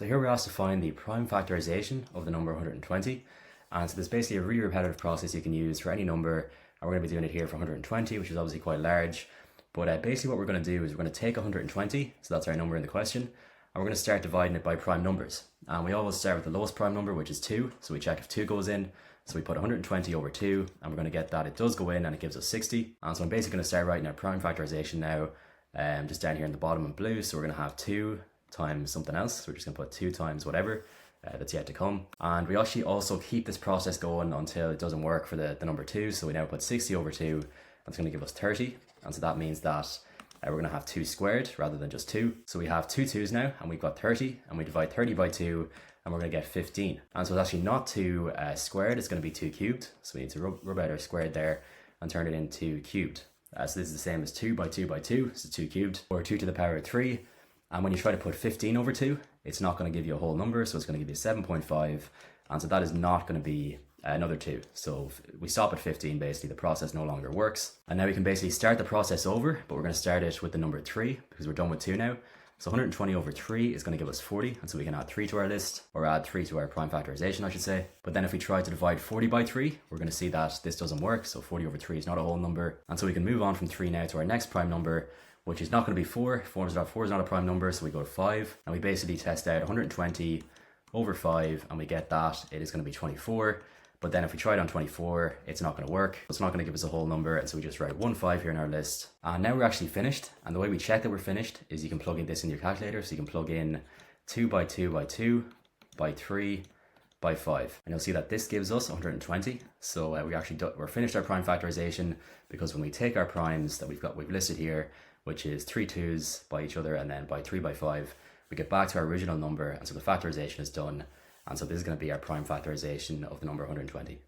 So here we're asked to find the prime factorization of the number 120. And so there's basically a really repetitive process you can use for any number. And we're going to be doing it here for 120, which is obviously quite large. But basically what we're going to do is we're going to take 120, so that's our number in the question, and we're going to start dividing it by prime numbers. And we always start with the lowest prime number, which is 2. So we check if 2 goes in. So we put 120 over 2, and we're going to get that it does go in, and it gives us 60. And so I'm basically going to start writing our prime factorization now, just down here in the bottom in blue. So we're going to have 2 times something else. So we're just going to put 2 times whatever that's yet to come. And we actually also keep this process going until it doesn't work for the number 2. So we now put 60 over 2, and it's going to give us 30. And so that means that we're going to have 2 squared rather than just 2. So we have two 2's now, and we've got 30, and we divide 30 by 2, and we're going to get 15. And so it's actually not 2 squared, it's going to be 2 cubed. So we need to rub out our squared there and turn it into cubed. So this is the same as 2 by 2 by 2, so 2 cubed, or 2 to the power of 3. And when you try to put 15 over 2, it's not going to give you a whole number, so it's going to give you 7.5. And so that is not going to be another 2. So we stop at 15, basically the process no longer works. And now we can basically start the process over, but we're going to start it with the number 3 because we're done with 2 now. So 120 over 3 is going to give us 40, and so we can add 3 to our list, or add 3 to our prime factorization, I should say. But then if we try to divide 40 by 3, we're going to see that this doesn't work, so 40 over 3 is not a whole number. And so we can move on from 3 now to our next prime number, which is not going to be 4. 4 is not a prime number, so we go to 5. And we basically test out 120 over 5, and we get that it is going to be 24. But then if we try it on 24, it's not going to work. It's not going to give us a whole number, and so we just write 1 5 here in our list. And now we're actually finished, and the way we check that we're finished is you can plug in this in your calculator. So you can plug in 2 by 2 by 2 by 3 by 5, and you'll see that this gives us 120. So we're finished our prime factorization, because when we take our primes that we've listed here, which is 3 2's by each other and then by 3 by 5, we get back to our original number, and so the factorization is done. And so this is going to be our prime factorization of the number 120.